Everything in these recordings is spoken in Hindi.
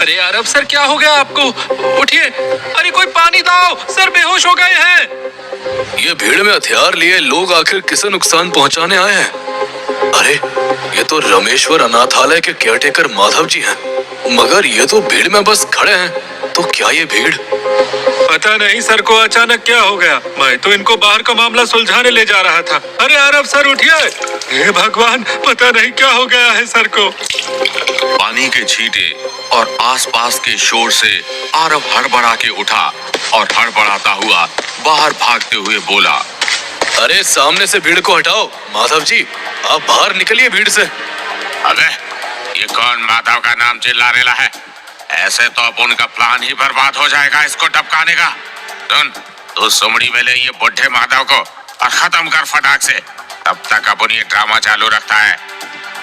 अरे आरव सर, क्या हो गया आपको? उठिए। अरे कोई पानी लाओ सर, बेहोश हो गए हैं। ये भीड़ में हथियार लिए लोग आखिर किसे नुकसान पहुंचाने आए हैं? अरे ये तो रमेश्वर अनाथालय के केयरटेकर माधव जी हैं, मगर ये तो भीड़ में बस खड़े हैं। तो क्या ये भीड़? पता नहीं सर को अचानक क्या हो गया। मैं तो इनको बाहर का मामला सुलझाने ले जा रहा था। अरे आरव सर उठिए। हे भगवान, पता नहीं क्या हो गया है सर को। पानी के छींटे और आसपास के शोर से आरव हड़बड़ा के उठा और हड़बड़ाता हुआ बाहर भागते हुए बोला, अरे सामने से भीड़ को हटाओ। माधव जी, आप बाहर निकलिए भीड़ से। अबे ये कौन माधव का नाम चिल्ला रेला है? ऐसे तो अब उनका प्लान ही बर्बाद हो जाएगा इसको टपकाने का। सुन, तू सुमड़ी में ले ये बुढ़े माधव को और खत्म कर फटाक से। तब तक अपन ये ड्रामा चालू रखता है।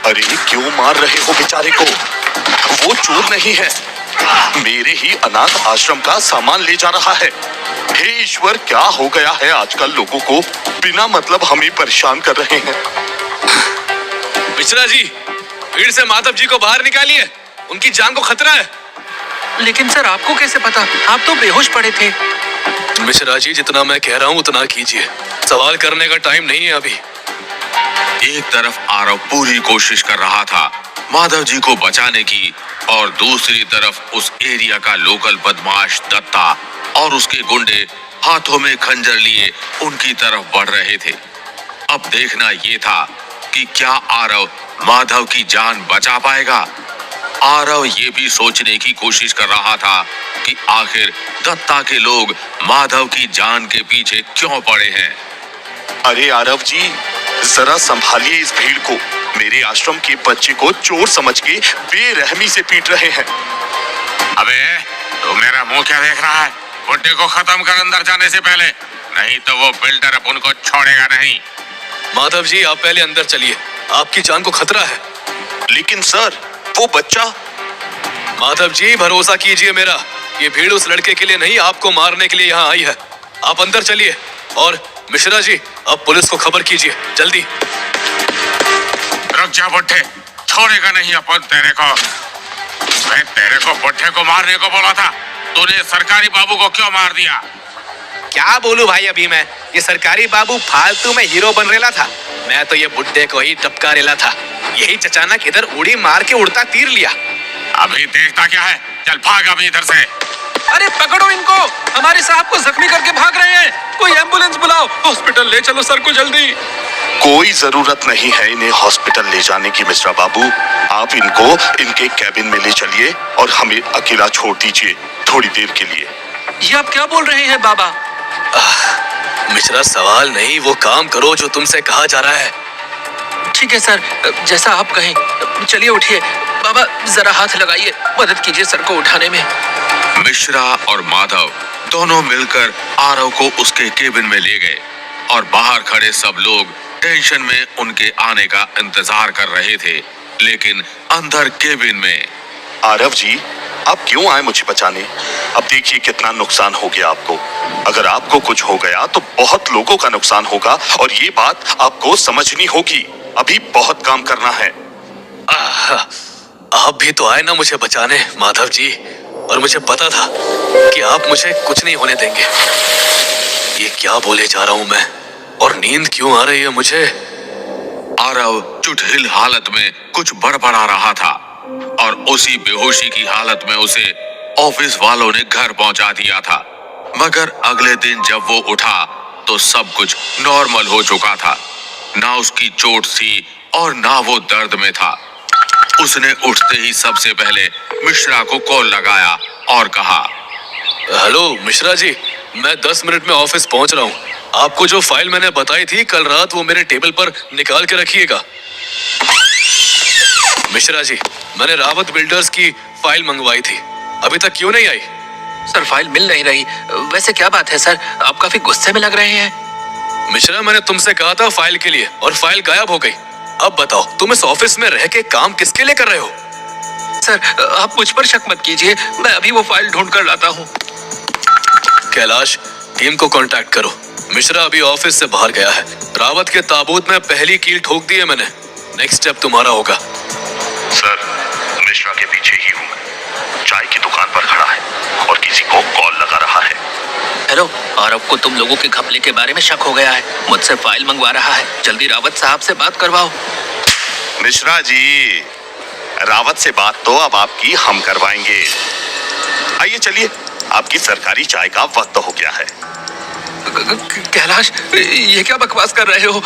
अरे क्यों मार रहे हो बेचारे को? वो चोर नहीं है, मेरे ही अनाथ आश्रम का सामान ले जा रहा है। हे ईश्वर, क्या हो गया है आजकल लोगों को? बिना मतलब हमें परेशान कर रहे हैं। मिश्रा जी, भीड़ से माधव जी को बाहर निकालिए, उनकी जान को खतरा है। लेकिन सर आपको कैसे पता? आप तो बेहोश पड़े थे। मिश्रा जी, जितना मैं कह रहा हूँ उतना कीजिए, सवाल करने का टाइम नहीं है अभी। एक तरफ आरव पूरी कोशिश कर रहा था माधव जी को बचाने की, और दूसरी तरफ उस एरिया का लोकल बदमाश दत्ता और उसके गुंडे हाथों में खंजर लिए उनकी तरफ बढ़ रहे थे। अब देखना ये था कि क्या आरव माधव की जान बचा पाएगा। आरव ये भी सोचने की कोशिश कर रहा था कि आखिर दत्ता के लोग माधव की जान के पीछे क्यों पड़े हैं। अरे आरव जी, जरा संभालिए इस भीड़ को। मेरे आश्रम के बच्चे को चोर समझ के बेरहमी से पीट रहे हैं। अबे तू मेरा मुंह क्या देख रहा है? बुड्ढे को खत्म कर अंदर जाने से पहले, नहीं तो वो बिल्डर अपन को छोड़ेगा नहीं। माधव जी, आप पहले अंदर चलिए, आपकी जान को खतरा है। लेकिन सर, वो बच्चा। माधव जी, भरोसा कीजिए मेरा, ये भीड़ उस लड़के के लिए नहीं, आपको मारने के लिए यहाँ आई है। आप अंदर चलिए। और मिश्रा जी, अब पुलिस को खबर कीजिए जल्दी। रुक जा बुड्ढे, छोड़ेगा नहीं अपन तेरे को। मैं तेरे को बुड्ढे को मारने को बोला था, तूने सरकारी बाबू को क्यों मार दिया? क्या बोलूं भाई, अभी मैं ये सरकारी बाबू फालतू में हीरो बन रेला था। मैं तो ये बुड्ढे को ही टपका रेला था। यही अचानक इधर उड़ी मार के उड़ता तीर लिया। अभी देखता क्या है, चल भाग अभी इधर से। अरे पकड़ो इनको, हमारे साहब को जख्मी करके भाग रहे हैं। कोई एम्बुलेंस बुलाओ, हॉस्पिटल ले चलो सर को जल्दी। कोई जरूरत नहीं है इन्हें हॉस्पिटल ले जाने की मिश्रा बाबू। आप इनको इनके कैबिन में ले चलिए और हमें अकेला छोड़ दीजिए थोड़ी देर के लिए। ये आप क्या बोल रहे हैं बाबा? मिश्रा, सवाल नहीं, वो काम करो जो तुमसे कहा जा रहा है। ठीक है सर, जैसा आप कहें। चलिए उठिए बाबा, जरा हाथ लगाइए, मदद कीजिए सर को उठाने में। मिश्रा और माधव दोनों मिलकर आरव को उसके केबिन में ले गए और बाहर खड़े सब लोग टेंशन में उनके आने का इंतजार कर रहे थे। लेकिन अंदर केबिन में, आरव जी, आप क्यों आए मुझे बचाने? अब देखिए कितना नुकसान हो गया आपको। अगर आपको कुछ हो गया तो बहुत लोगों का नुकसान होगा, और ये बात आपको समझनी होगी। अभी बहुत काम करना है। आप भी तो आए ना मुझे बचाने माधव जी, और मुझे पता था कि आप मुझे कुछ नहीं होने देंगे। ये क्या बोले जा रहा हूं मैं, और नींद क्यों आ रही है मुझे? आरव चुटहिल हालत में कुछ बड़बड़ा रहा था, और उसी बेहोशी की हालत में उसे ऑफिस वालों ने घर पहुंचा दिया था। मगर अगले दिन जब वो उठा तो सब कुछ नॉर्मल हो चुका था। ना उसकी चोट थी और ना वो दर्द में था। उसने उठते ही सबसे पहले मिश्रा को कॉल लगाया और कहा, हेलो मिश्रा जी, मैं 10 मिनट में ऑफिस पहुंच रहा हूं। आपको जो फाइल मैंने बताई थी कल रात, वो मेरे टेबल पर निकाल के रखिएगा। मिश्रा जी, मैंने रावत बिल्डर्स की फाइल मंगवाई थी, अभी तक क्यों नहीं आई? सर फाइल मिल नहीं रही। वैसे क्या बात है सर, आप काफी गुस्से में लग रहे हैं। मिश्रा, मैंने तुमसे कहा था फाइल के लिए, और फाइल गायब हो गई। अब बताओ, तुम इस ऑफिस में रह के काम किसके लिए कर रहे हो? सर आप मुझ पर शक मत कीजिए, मैं अभी वो फाइल ढूंढ कर लाता हूँ। कैलाश, टीम को कांटेक्ट करो। मिश्रा अभी ऑफिस से बाहर गया है। रावत के ताबूत में पहली कील ठोक दी है मैंने। नेक्स्ट स्टेप तुम्हारा होगा। सर, मिश्रा के पीछे ही हूँ मैं। चाय के आरव को तुम लोगों के घपले के बारे में शक हो गया है, मुझसे फाइल मंगवा रहा है। जल्दी रावत साहब से बात करवाओ। मिश्रा जी, रावत से बात तो अब आपकी हम करवाएंगे। आइए चलिए, आपकी सरकारी चाय का वक्त हो गया है। कैलाश, ये क्या बकवास कर रहे हो?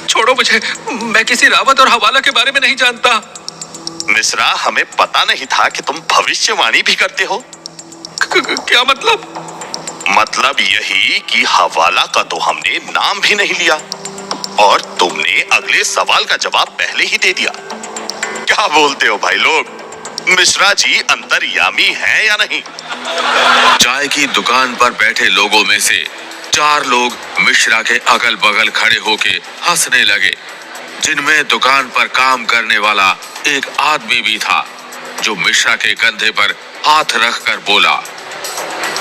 छोड़ो मुझे, मैं किसी रावत और हवाला के बारे में नहीं जानता। मिश्रा, हमें पता नहीं था कि तुम भविष्यवाणी भी करते हो। क्या मतलब? मतलब यही कि हवाला का तो हमने नाम भी नहीं लिया और तुमने अगले सवाल का जवाब पहले ही दे दिया। क्या बोलते हो भाई लोग? मिश्रा जी अंतर्यामी हैं या नहीं? चाय की दुकान पर बैठे लोगों में से 4 लोग मिश्रा के अगल बगल खड़े होके हंसने लगे, जिनमें दुकान पर काम करने वाला एक आदमी भी था, जो मिश्रा के कंधे पर हाथ रखकर बोला,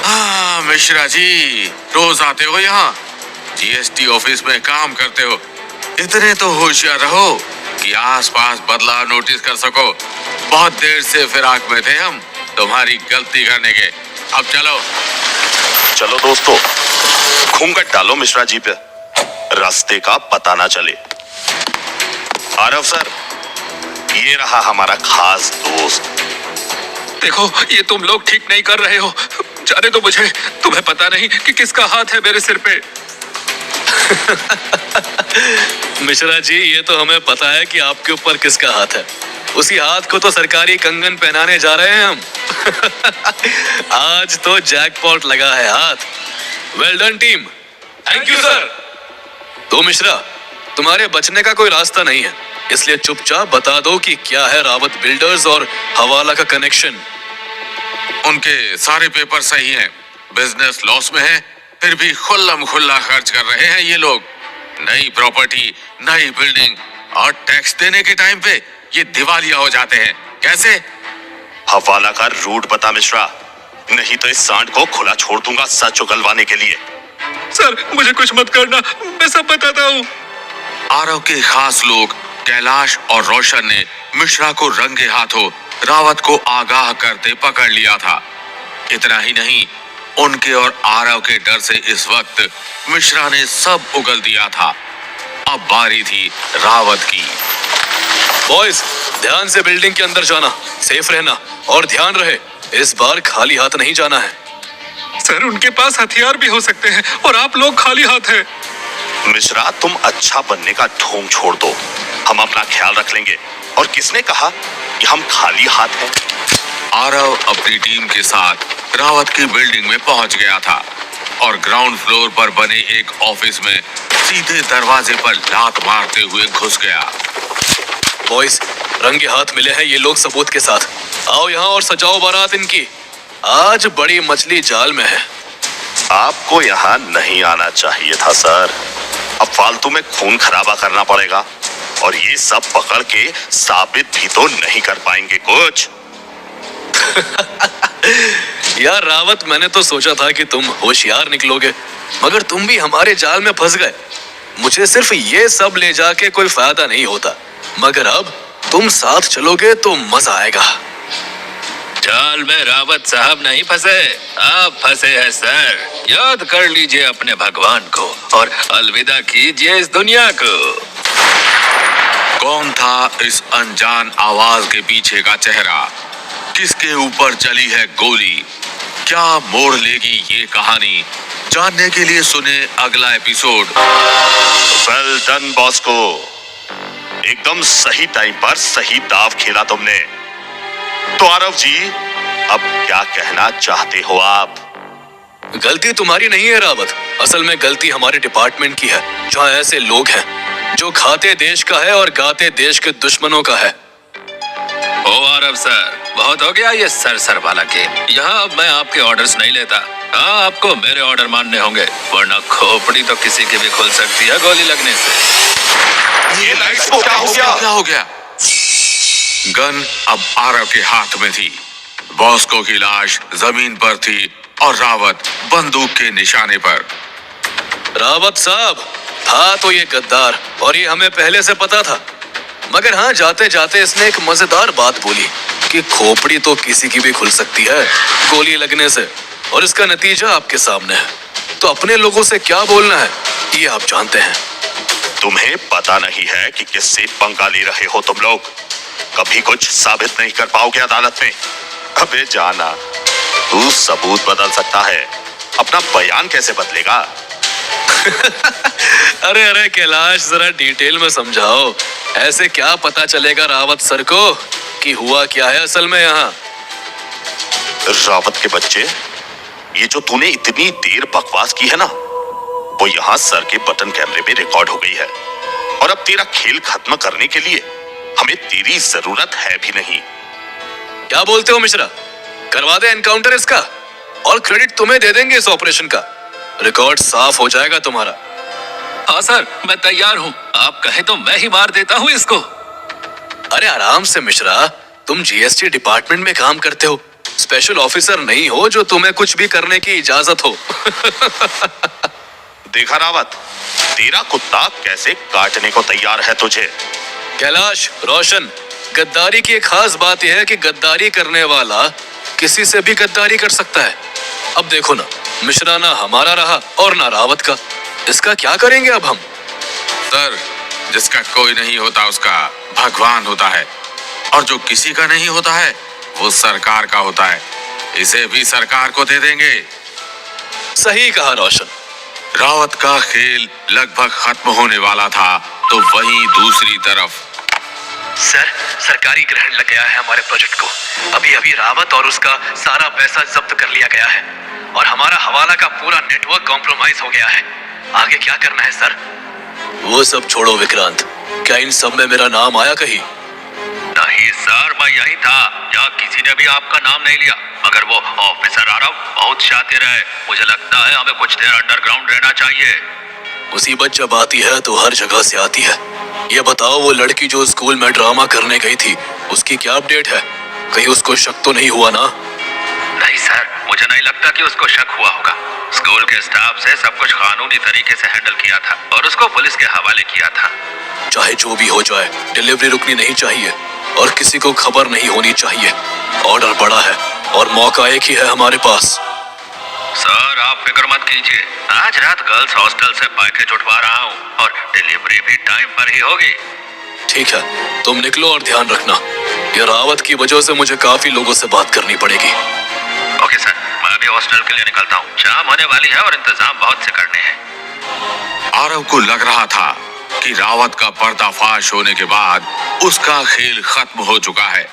हाँ मिश्रा जी, रोज आते हो यहाँ, जीएसटी ऑफिस में काम करते हो। इतने तो होशियार रहो कि आसपास बदलाव नोटिस कर सको। बहुत देर से फिराक में थे हम तुम्हारी गलती करने के। अब चलो। चलो दोस्तों, घूंघट डालो मिश्रा जी पे, रास्ते का पता ना चले। आरव सर, ये रहा हमारा खास दोस्त। देखो, ये तुम लोग ठीक नहीं कर रहे हो। जाने दो मुझे। तुम्हें पता नहीं कि किसका हाथ है मेरे सिर पे। मिश्रा जी, ये तो हमें पता है कि आपके ऊपर किसका हाथ है। उसी हाथ को तो सरकारी कंगन पहनाने जा रहे हैं हम। आज तो जैकपॉट लगा है हाथ। Well done team. Thank you sir. तो मिश्रा, तुम्हारे बचने का कोई रास्ता नहीं है, इसलिए चुपचाप बता दो कि क्या है रावत बिल्डर्स और हवाला का कनेक्शन। उनके सारे पेपर सही हैं, बिजनेस लॉस में है, फिर भी खुल्लम खुल्ला खर्च कर रहे हैं ये लोग। नई प्रॉपर्टी, नई बिल्डिंग और टैक्स देने के टाइम पे ये दिवालिया हो जाते हैं। कैसे? हवाला का रूट बता मिश्रा, नहीं तो इस सांड को खुला छोड़ दूंगा सच उगलवाने के लिए। सर, मुझे कुछ मत करना, मैं सब बताता हूँ। आरव के खास लोग कैलाश और रोशन ने मिश्रा को रंगे हाथों रावत को आगाह करते पकड़ लिया था। इतना ही नहीं, उनके और आरव के डर से इस वक्त मिश्रा ने सब उगल दिया था। अब बारी थी रावत की। बॉयज, ध्यान से बिल्डिंग के अंदर जाना, सेफ रहना और ध्यान रहे, इस बार खाली हाथ नहीं जाना है। सर, उनके पास हथियार भी हो सकते हैं और आप लोग खाली हाथ हैं। मिश्रा, तुम अच्छा बनने का ढोंग छोड़ दो, हम अपना ख्याल रख लेंगे। और किसने कहा कि हम खाली हाथ हैं? आरव अपनी टीम के साथ रावत की बिल्डिंग में पहुंच गया था और ग्राउंड फ्लोर पर बने एक ऑफिस में सीधे दरवाजे पर लात मारते हुए घुस गया। बॉयज, रंगे हाथ मिले हैं ये लोग सबूत के साथ। आओ यहाँ और सजाओ बारात इनकी। आज बड़ी मछली जाल में है। आपको यहाँ नहीं आना चाहिए था सर। अब फालतू में खून खराबा करना पड़ेगा और ये सब पकड़ के साबित भी तो नहीं कर पाएंगे कुछ। यार रावत, मैंने तो सोचा था कि तुम होशियार निकलोगे, मगर तुम भी हमारे जाल में फंस गए। मुझे सिर्फ ये सब ले जाके कोई फायदा नहीं होता, मगर अब तुम साथ चलोगे तो मजा आएगा। जाल में रावत साहब नहीं फंसे, आप फंसे हैं सर। याद कर लीजिए अपने भगवान को और अलविदा कीजिए इस दुनिया को। कौन था इस अनजान आवाज के पीछे का चेहरा? किसके ऊपर चली है गोली? क्या मोड़ लेगी ये कहानी? जानने के लिए सुने अगला एपिसोड। वेल डन बॉस को, एकदम सही टाइम पर सही दाव खेला तुमने। तो आरव जी, अब क्या कहना चाहते हो आप? गलती तुम्हारी नहीं है रावत, असल में गलती हमारे डिपार्टमेंट की है, जहाँ ऐसे लोग हैं जो खाते देश का है और गाते देश के दुश्मनों का है। ओ आरव सर, बहुत हो गया ये सर वाला गेम। यहाँ अब मैं आपके ऑर्डर्स नहीं लेता। हाँ, आपको मेरे ऑर्डर मानने होंगे, वरना खोपड़ी तो किसी की भी खुल सकती है गोली लगने से। ये लाइट्स को क्या हो गया? क्या हो गया? गन अब आरव के हाथ में थी। बॉस्को की लाश जमीन पर थी और रावत बंदूक के निशाने पर। रावत साहब, था तो ये गद्दार और ये हमें पहले से पता था, मगर हाँ, जाते जाते इसने एक मजेदार बात बोली कि खोपड़ी तो किसी की भी खुल सकती है गोली लगने से, और इसका नतीजा आपके सामने है। तो अपने लोगों से क्या बोलना है ये आप जानते हैं। तुम्हें पता नहीं है कि किससे पंगा ले रहे हो तुम लोग। कभी कुछ साबित नहीं कर पाओगे अदालत में। अबे जाना, तू सबूत बदल सकता है, अपना बयान कैसे बदलेगा? अरे अरे कैलाश, जरा डिटेल में समझाओ। ऐसे क्या पता चलेगा रावत सर को कि हुआ क्या है असल में यहाँ? रावत के बच्चे, ये जो तूने इतनी देर बकवास की है ना, वो यहाँ सर के बटन कैमरे में रिकॉर्ड हो गई है। और अब तेरा खेल खत्म करने के लिए हमें तेरी जरूरत है भी नहीं। क्या बोलते हो मिश्रा? करवा दे एनकाउंटर इसका, और क्रेडिट तुम्हें दे देंगे इस ऑपरेशन का। रिकॉर्ड साफ हो जाएगा तुम्हारा। हाँ सर, मैं तैयार हूँ। आप कहें तो मैं ही मार देता हूँ इसको। अरे आराम से मिश्रा, तुम जीएसटी डिपार्टमेंट में काम करते हो, स्पेशल ऑफिसर नहीं हो जो तुम्हें कुछ भी करने की इजाजत हो। देखा रावत, तेरा कुत्ता कैसे काटने को तैयार है तुझे। कैलाश, रोशन, गद्दारी की एक खास बात यह है कि गद्दारी करने वाला किसी से भी गद्दारी कर सकता है। अब देखो ना, मिश्रा ना हमारा रहा और ना रावत का। इसका क्या करेंगे अब हम? सर, जिसका कोई नहीं होता उसका भगवान होता है, और जो किसी का नहीं होता है वो सरकार का होता है। इसे भी सरकार को दे देंगे। सही कहा रोशन। रावत का खेल लगभग खत्म होने वाला था, तो वहीं दूसरी तरफ सर, सरकारी ग्रहण लग गया है हमारे प्रोजेक्ट को। अभी अभी रावत और उसका सारा पैसा जब्त कर लिया गया है और हमारा हवाला का पूरा नेटवर्क कॉम्प्रोमाइज हो गया है। आगे क्या करना है सर? वो सब छोड़ो विक्रांत, क्या इन सब में मेरा नाम आया कहीं? नहीं सर, मैं यही था। यहाँ किसी ने भी आपका नाम नहीं लिया, मगर वो ऑफिसर आरव बहुत शातिर है। मुझे लगता है हमें कुछ देर अंडरग्राउंड रहना चाहिए। मुसीबत जब आती है तो हर जगह से आती है। ये बताओ, वो लड़की जो स्कूल में ड्रामा करने गई थी, उसकी क्या अपडेट है? कहीं उसको शक तो नहीं हुआ ना? नहीं सर, मुझे नहीं लगता कि उसको शक हुआ होगा। स्कूल के स्टाफ से सब कुछ कानूनी तरीके से हैंडल किया था और उसको पुलिस के हवाले किया था। चाहे जो भी हो जाए, डिलीवरी रुकनी नहीं चाहिए और किसी को खबर नहीं होनी चाहिए। ऑर्डर बड़ा है और मौका एक ही है हमारे पास। सर, आप फिक्र मत कीजिए। आज रात गर्ल्स हॉस्टल से पैकेज उठवा रहा हूँ और डिलीवरी भी टाइम पर ही होगी। ठीक है, तुम निकलो और ध्यान रखना। ये रावत की वजह से मुझे काफी लोगों से बात करनी पड़ेगी। ओके सर, मैं अभी हॉस्टल के लिए निकलता हूँ। शाम होने वाली है और इंतजाम बहुत से करने हैं। आरव को लग रहा था कि रावत का पर्दाफाश होने के बाद उसका खेल खत्म हो चुका है,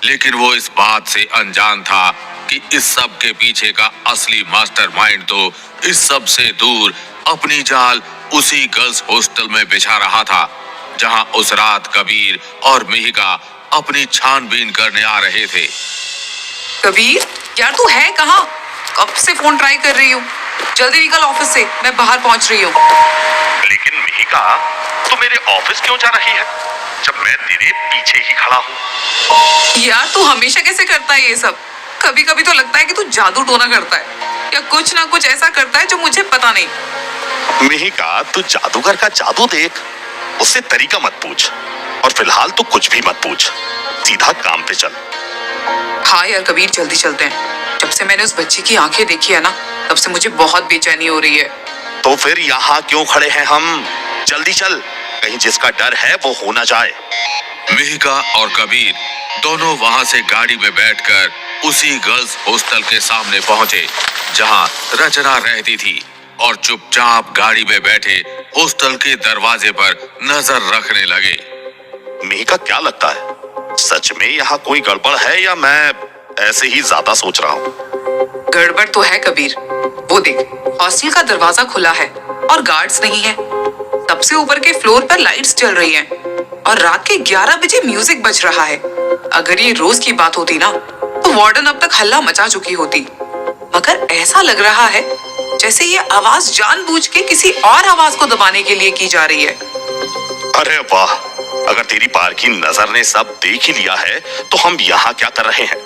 लेकिन वो इस बात से अनजान था कि इस सब के पीछे का असली मास्टरमाइंड तो इस सब से दूर अपनी जाल उसी गर्ल्स हॉस्टल में बिछा रहा था, जहां उस रात कबीर और मिहिका अपनी छानबीन करने आ रहे थे। कबीर, यार तू है कहाँ? कब से फोन ट्राई कर रही हूँ। जल्दी निकल ऑफिस से, मैं बाहर पहुँच रही हूँ। लेकिन मिहिका, तू मेरे ऑफिस क्यों जा रही है जब मैं तेरे पीछे ही खड़ा हूँ? यार तू हमेशा कैसे करता है ये सब? कभी कभी तो लगता है कि तू जादू टोना करता है या कुछ ना कुछ ऐसा करता है जो मुझे पता नहीं। मिहिका, तू जादूगर का जादू देख, उससे तरीका मत पूछ, और फिलहाल तू कुछ भी मत पूछ, सीधा काम पे चल। हाँ यार कबीर, जल्दी चलते हैं। जब से मैंने उस बच्ची की आंखें देखी है ना, तब से मुझे बहुत बेचैनी हो रही है। तो फिर यहाँ क्यों खड़े हैं हम? जल्दी चल, कहीं जिसका डर है वो हो ना जाए। मिहिका और कबीर दोनों वहां से गाड़ी में बैठकर उसी गर्ल्स हॉस्टल के सामने पहुंचे जहां रचना रहती थी, और चुपचाप गाड़ी में बैठे हॉस्टल के दरवाजे पर नजर रखने लगे। मिहिका, क्या लगता है, सच में यहाँ कोई गड़बड़ है या मैं ऐसे ही ज्यादा सोच रहा हूँ? गड़बड़ तो है कबीर। वो देख, हॉस्टल का दरवाजा खुला है और गार्ड्स नहीं है। सबसे ऊपर के फ्लोर पर लाइट्स जल रही हैं और रात के 11 बजे म्यूजिक बज रहा है। अगर ये रोज की बात होती ना, तो वार्डन अब तक हल्ला मचा चुकी होती। मगर ऐसा लग रहा है जैसे ये आवाज जानबूझ के किसी और आवाज को दबाने के लिए की जा रही है। अरे वाह, अगर तेरी पार की नजर ने सब देख ही लिया है तो हम यहाँ क्या कर रहे हैं?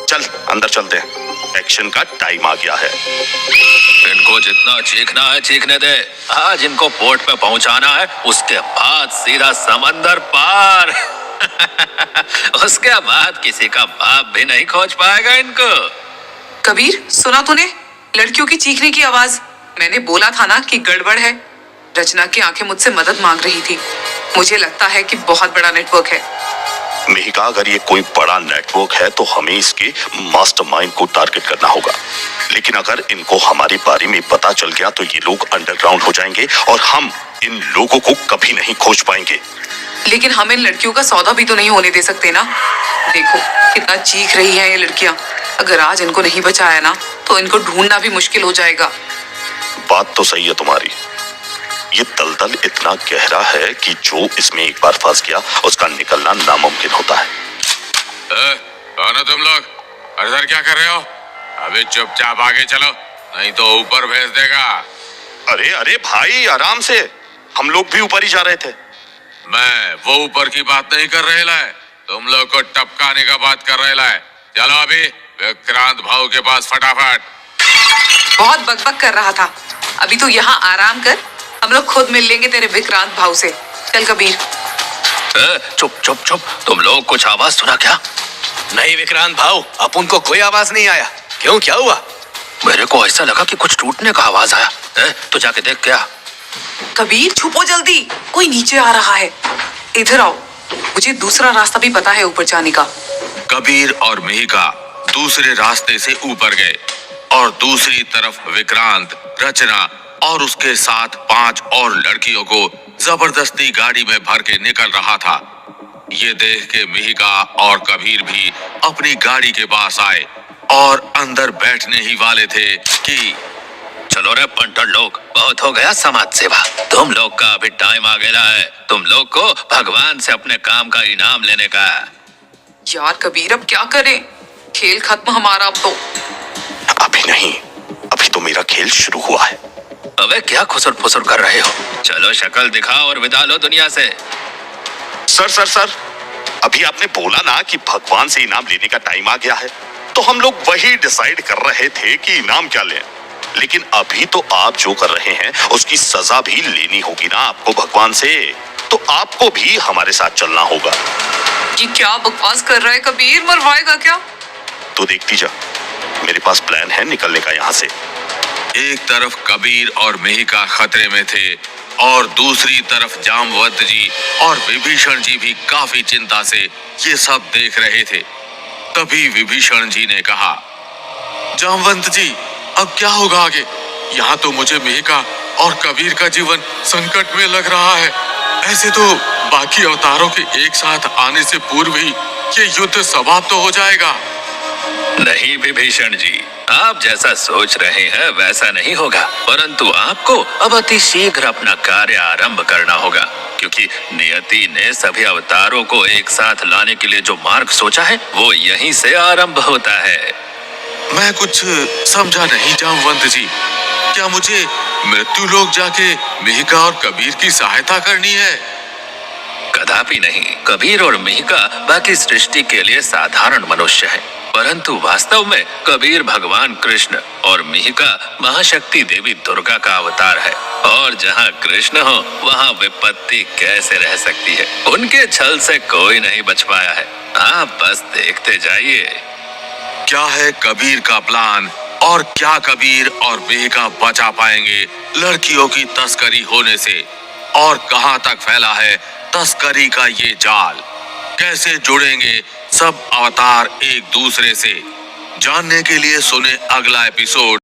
चल अंदर चलते हैं, एक्शन का टाइम आ गया है। इनको जितना चीखना है चीखने दे। आज इनको पोर्ट पे पहुंचाना है, उसके बाद सीधा समंदर पार। उसके बाद किसी का बाप भी नहीं खोज पाएगा इनको। कबीर, सुना तूने लड़कियों की चीखने की आवाज? मैंने बोला था ना कि गड़बड़ है। रचना की आंखें मुझसे मदद मांग रही थी। मुझे लगता है कि बहुत बड़ा नेटवर्क है। मिहिका, अगर ये कोई बड़ा नेटवर्क है तो हमें इसके मास्टरमाइंड को टारगेट करना होगा। लेकिन अगर इनको हमारे बारे में पता चल गया तो ये लोग अंडरग्राउंड हो जाएंगे और हम इन लोगों को कभी नहीं खोज पाएंगे। लेकिन हम इन लड़कियों का सौदा भी तो नहीं होने दे सकते ना। देखो कितना चीख रही हैं ये लड़कियां। अगर आज इनको नहीं बचाया ना तो इनको ढूंढना भी मुश्किल हो जाएगा। बात तो सही है तुम्हारी। ये दलदल इतना गहरा है कि जो इसमें एक बार फंस गया उसका निकलना नामुमकिन होता है। कौन हो तुम लोग? इधर क्या कर रहे हो? अभी चुपचाप आगे चलो, नहीं तो ऊपर भेज देगा। अरे अरे भाई, आराम से, हम लोग भी ऊपर ही जा रहे थे। मैं वो ऊपर की बात नहीं कर रहे लाए, तुम लोग को टपकाने का बात कर रहे लाए। चलो अभी विक्रांत भाऊ के पास फटाफट। बहुत बकबक कर रहा था। अभी तो यहाँ आराम कर, हम लोग खुद मिल लेंगे तेरे विक्रांत भाऊ से। चल कबीर। चुप चुप चुप, तुम लोग कुछ आवाज सुना क्या? नहीं विक्रांत भाऊ, अपन को कोई आवाज नहीं आया। क्यों, क्या हुआ? मेरे को ऐसा लगा कि कुछ टूटने का आवाज आया। तो जाके देख क्या। कबीर छुपो जल्दी, कोई नीचे आ रहा है। इधर आओ, मुझे दूसरा रास्ता भी पता है ऊपर जाने का। कबीर और मिहिका दूसरे रास्ते से ऊपर गए और दूसरी तरफ विक्रांत, रचना और उसके साथ 5 और लड़कियों को जबरदस्ती गाड़ी में भर के निकल रहा था। ये देख के मिहिका और कबीर भी अपनी गाड़ी के पास आए और अंदर बैठने ही वाले थे कि चलो रे पंटर लोग, बहुत हो गया समाज सेवा। तुम लोग का अभी टाइम आ गया है। तुम लोग को भगवान से अपने काम का इनाम लेने का है। यार कबीर, अब क्या करें? खेल खत्म हमारा अब तो। अभी नहीं, अभी तो मेरा खेल शुरू हुआ है। अबे क्या खुसर फुसर कर रहे हो? चलो शक्ल दिखाओ और विदा लो दुनिया से। सर, अभी आपने बोला ना कि भगवान से इनाम लेने का टाइम आ गया है, तो हम लोग वही डिसाइड कर रहे थे कि इनाम क्या लें। लेकिन अभी तो आप जो कर रहे हैं उसकी सजा भी लेनी होगी ना आपको भगवान से, तो आपको भी हमारे साथ चलना होगा। ये क्या बकवास कर रहा है कबीर? मरवाएगा क्या? तो देखती जा, मेरे पास प्लान है निकलने का यहाँ से। एक तरफ कबीर और मिहिका खतरे में थे और दूसरी तरफ जामवंत जी और विभीषण जी भी काफी चिंता से ये सब देख रहे थे। तभी विभीषण जी ने कहा, जामवंत जी, अब क्या होगा आगे? यहाँ तो मुझे मिहिका और कबीर का जीवन संकट में लग रहा है। ऐसे तो बाकी अवतारों के एक साथ आने से पूर्व ही ये युद्ध समाप्त हो जाएगा। नहीं विभीषण जी, आप जैसा सोच रहे हैं वैसा नहीं होगा, परंतु आपको अब अति शीघ्र अपना कार्य आरंभ करना होगा, क्योंकि नियति ने सभी अवतारों को एक साथ लाने के लिए जो मार्ग सोचा है वो यहीं से आरंभ होता है। मैं कुछ समझा नहीं जामवंत जी, क्या मुझे मृत्यु लोक जाके मिहिका और कबीर की सहायता करनी है? कदापि नहीं। कबीर और मिहिका बाकी सृष्टि के लिए साधारण मनुष्य हैं, परंतु वास्तव में कबीर भगवान कृष्ण और मिहिका महाशक्ति देवी दुर्गा का अवतार है। और जहाँ कृष्ण हो वहाँ विपत्ति कैसे रह सकती है? उनके छल से कोई नहीं बच पाया है। आप बस देखते जाइए। क्या है कबीर का प्लान और क्या कबीर और मिहिका बचा पाएंगे लड़कियों की तस्करी होने से? और कहां तक फैला है तस्करी का ये जाल? कैसे जुड़ेंगे सब अवतार एक दूसरे से? जानने के लिए सुने अगला एपिसोड